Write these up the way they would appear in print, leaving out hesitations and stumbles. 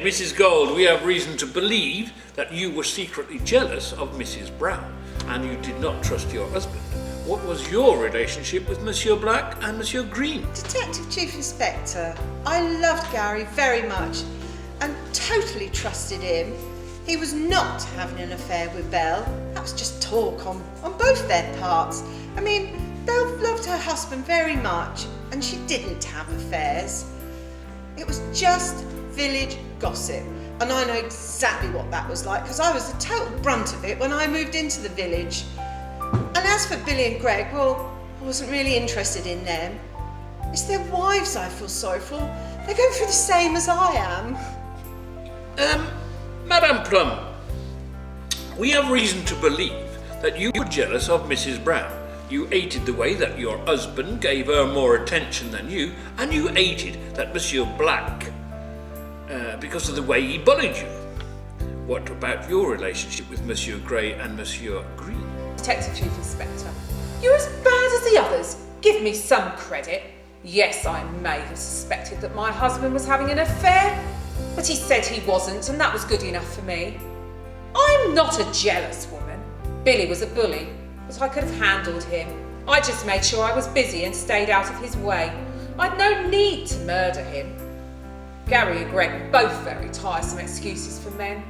Mrs. Gold, we have reason to believe that you were secretly jealous of Mrs. Brown, and you did not trust your husband. What was your relationship with Monsieur Black and Monsieur Green? Detective Chief Inspector, I loved Gary very much and totally trusted him. He was not having an affair with Belle. That was just talk on both their parts. I mean, Belle loved her husband very much and she didn't have affairs. It was just village gossip. And I know exactly what that was like because I was the total brunt of it when I moved into the village. And as for Billy and Greg, well, I wasn't really interested in them. It's their wives I feel sorry for. They're going through the same as I am. Madame Plum, we have reason to believe that you were jealous of Mrs. Brown. You hated the way that your husband gave her more attention than you, and you hated that Monsieur Black, because of the way he bullied you. What about your relationship with Monsieur Grey and Monsieur Green? Detective Chief Inspector, you're as bad as the others. Give me some credit. Yes, I may have suspected that my husband was having an affair, but he said he wasn't, and that was good enough for me. I'm not a jealous woman. Billy was a bully, but I could have handled him. I just made sure I was busy and stayed out of his way. I'd no need to murder him. Gary and Greg were both very tiresome excuses for men.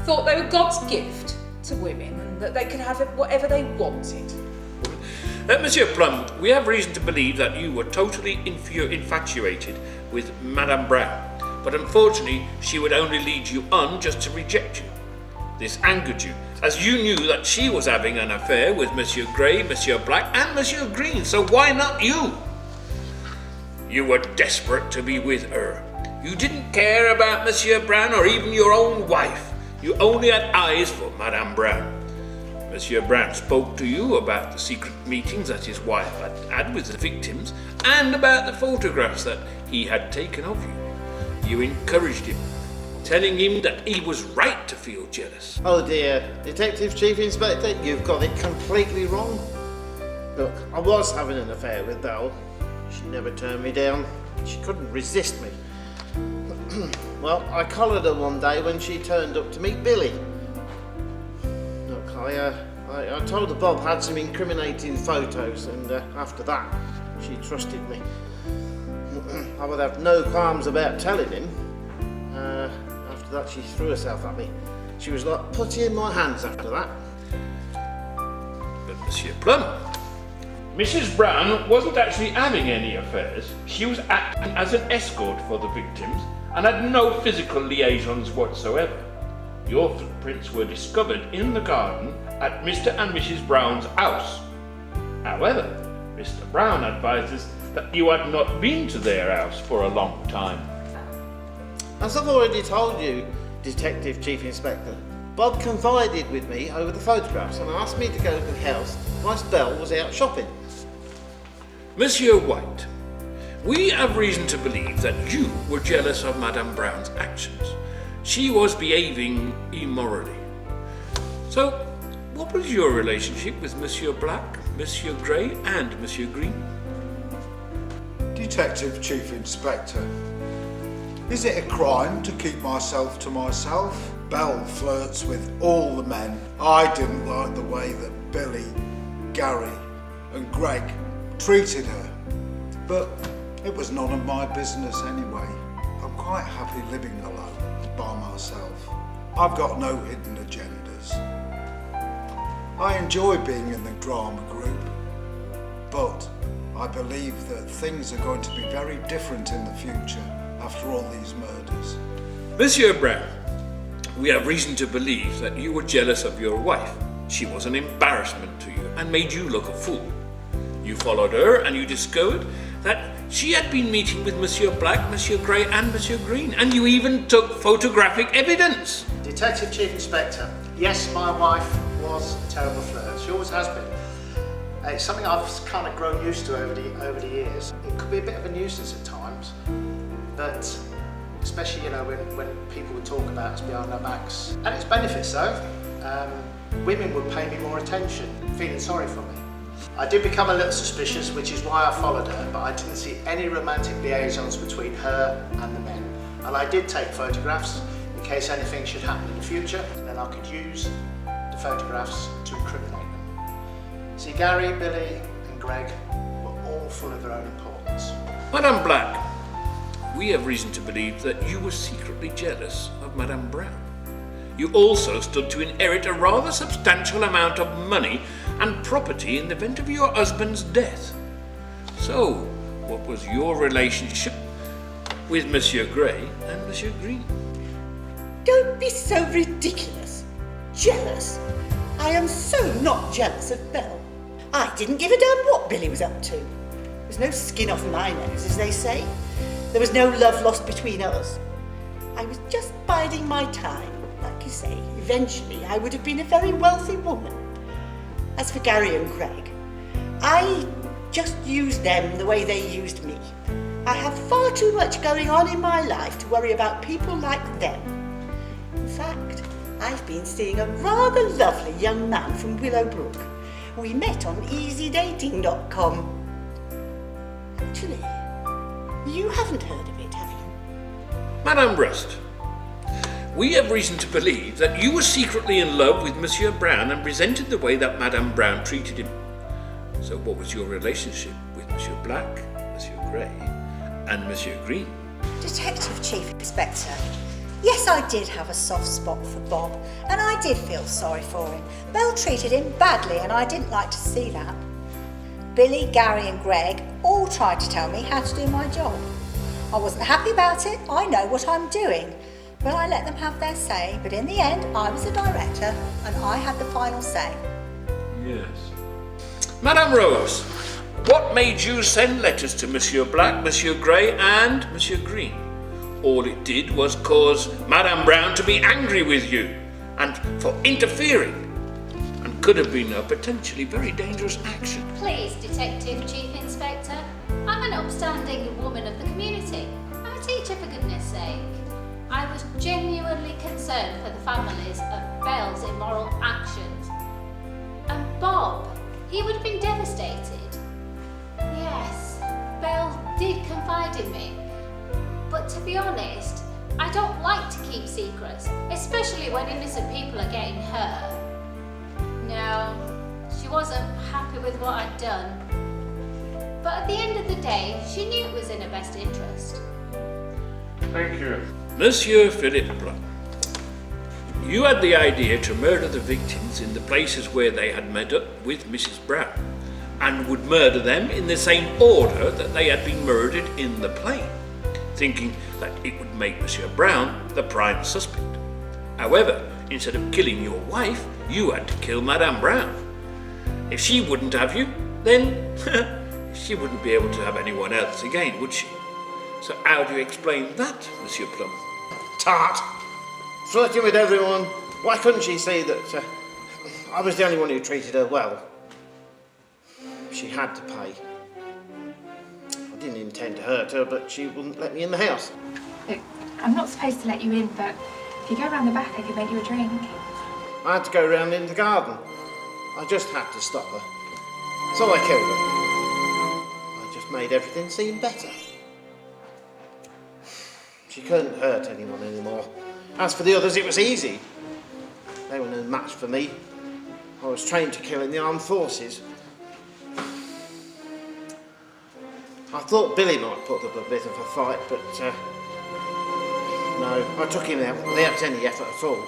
Thought they were God's gift to women and that they could have whatever they wanted. Monsieur Plum, we have reason to believe that you were totally infatuated with Madame Brown, but unfortunately she would only lead you on just to reject you. This angered you, as you knew that she was having an affair with Monsieur Grey, Monsieur Black and Monsieur Green, so why not you? You were desperate to be with her. You didn't care about Monsieur Brown or even your own wife. You only had eyes for Madame Brown. Monsieur Brown spoke to you about the secret meetings that his wife had had with the victims and about the photographs that he had taken of you. You encouraged him, telling him that he was right to feel jealous. Oh dear, Detective Chief Inspector, you've got it completely wrong. Look, I was having an affair with Belle. She never turned me down. She couldn't resist me. Well, I collared her one day when she turned up to meet Billy. Look, I told her Bob had some incriminating photos, and after that, she trusted me. I would have no qualms about telling him. After that, she threw herself at me. She was like putty in my hands after that. But Monsieur Plum, Mrs. Brown wasn't actually having any affairs. She was acting as an escort for the victims and had no physical liaisons whatsoever. Your footprints were discovered in the garden at Mr. and Mrs. Brown's house. However, Mr. Brown advises that you had not been to their house for a long time. As I've already told you, Detective Chief Inspector, Bob confided with me over the photographs and asked me to go to the house whilst Belle was out shopping. Monsieur White, we have reason to believe that you were jealous of Madame Brown's actions. She was behaving immorally. So, what was your relationship with Monsieur Black, Monsieur Grey and Monsieur Green? Detective Chief Inspector, is it a crime to keep myself to myself? Belle flirts with all the men. I didn't like the way that Billy, Gary and Greg treated her, but it was none of my business anyway. I'm quite happy living alone, by myself. I've got no hidden agendas. I enjoy being in the drama group, but I believe that things are going to be very different in the future after all these murders. Monsieur Brown, we have reason to believe that you were jealous of your wife. She was an embarrassment to you and made you look a fool. You followed her and you discovered that she had been meeting with Monsieur Black, Monsieur Grey and Monsieur Green, and you even took photographic evidence. Detective Chief Inspector, yes, my wife was a terrible flirt. She always has been. It's something I've kind of grown used to over the years. It could be a bit of a nuisance at times, but especially, you know, when people would talk about us behind our backs. And its benefits though, women would pay me more attention, feeling sorry for me. I did become a little suspicious, which is why I followed her, but I didn't see any romantic liaisons between her and the men. And I did take photographs in case anything should happen in the future, and then I could use the photographs to incriminate them. See, Gary, Billy and Greg were all full of their own importance. Madame Black, we have reason to believe that you were secretly jealous of Madame Brown. You also stood to inherit a rather substantial amount of money and property in the event of your husband's death. So, what was your relationship with Monsieur Gray and Monsieur Green? Don't be so ridiculous. Jealous? I am so not jealous of Belle. I didn't give a damn what Billy was up to. There was no skin off my nose, as they say. There was no love lost between us. I was just biding my time. Like you say, eventually I would have been a very wealthy woman. As for Gary and Craig, I just used them the way they used me. I have far too much going on in my life to worry about people like them. In fact, I've been seeing a rather lovely young man from Willowbrook. We met on easydating.com. Actually, you haven't heard of it, have you? Madame Rust, we have reason to believe that you were secretly in love with Monsieur Brown and resented the way that Madame Brown treated him. So what was your relationship with Monsieur Black, Monsieur Gray, and Monsieur Green? Detective Chief Inspector, yes, I did have a soft spot for Bob, and I did feel sorry for him. Belle treated him badly, and I didn't like to see that. Billy, Gary and Greg all tried to tell me how to do my job. I wasn't happy about it. I know what I'm doing. But I let them have their say, but in the end, I was the director, and I had the final say. Yes. Madame Rose, what made you send letters to Monsieur Black, Monsieur Gray, and Monsieur Green? All it did was cause Madame Brown to be angry with you, and for interfering, and could have been a potentially very dangerous action. Please, Detective Chief Inspector, I'm an upstanding woman of the community. I'm a teacher, for goodness sake. I was genuinely concerned for the families of Belle's immoral actions. And Bob, he would have been devastated. Yes, Belle did confide in me. But to be honest, I don't like to keep secrets, especially when innocent people are getting hurt. No, she wasn't happy with what I'd done. But at the end of the day, she knew it was in her best interest. Thank you. Monsieur Philip Plum, you had the idea to murder the victims in the places where they had met up with Mrs. Brown, and would murder them in the same order that they had been murdered in the plane, thinking that it would make Monsieur Brown the prime suspect. However, instead of killing your wife, you had to kill Madame Brown. If she wouldn't have you, then she wouldn't be able to have anyone else again, would she? So how do you explain that, Monsieur Plum? Tart! Flirting with everyone. Why couldn't she see that I was the only one who treated her well? She had to pay. I didn't intend to hurt her, but she wouldn't let me in the house. Look, I'm not supposed to let you in, but if you go round the back, I could make you a drink. I had to go round in the garden. I just had to stop her. So I killed her. I just made everything seem better. She couldn't hurt anyone anymore. As for the others, it was easy. They were no match for me. I was trained to kill in the armed forces. I thought Billy might put up a bit of a fight, but no, I took him out without any effort at all.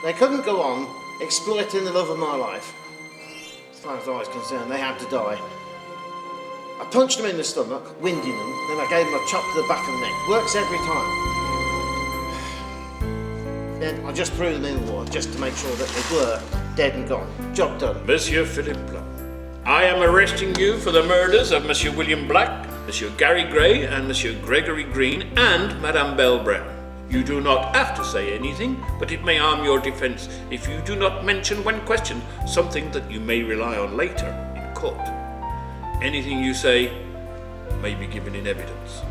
They couldn't go on exploiting the love of my life. As far as I was concerned, they had to die. I punched them in the stomach, winding them, then I gave them a chop to the back of the neck. Works every time. Then I just threw them in the water just to make sure that they were dead and gone. Job done. Monsieur Philip Plum, I am arresting you for the murders of Monsieur William Black, Monsieur Gary Gray, and Monsieur Gregory Green, and Madame Belle Brown. You do not have to say anything, but it may harm your defence if you do not mention when questioned something that you may rely on later in court. Anything you say may be given in evidence.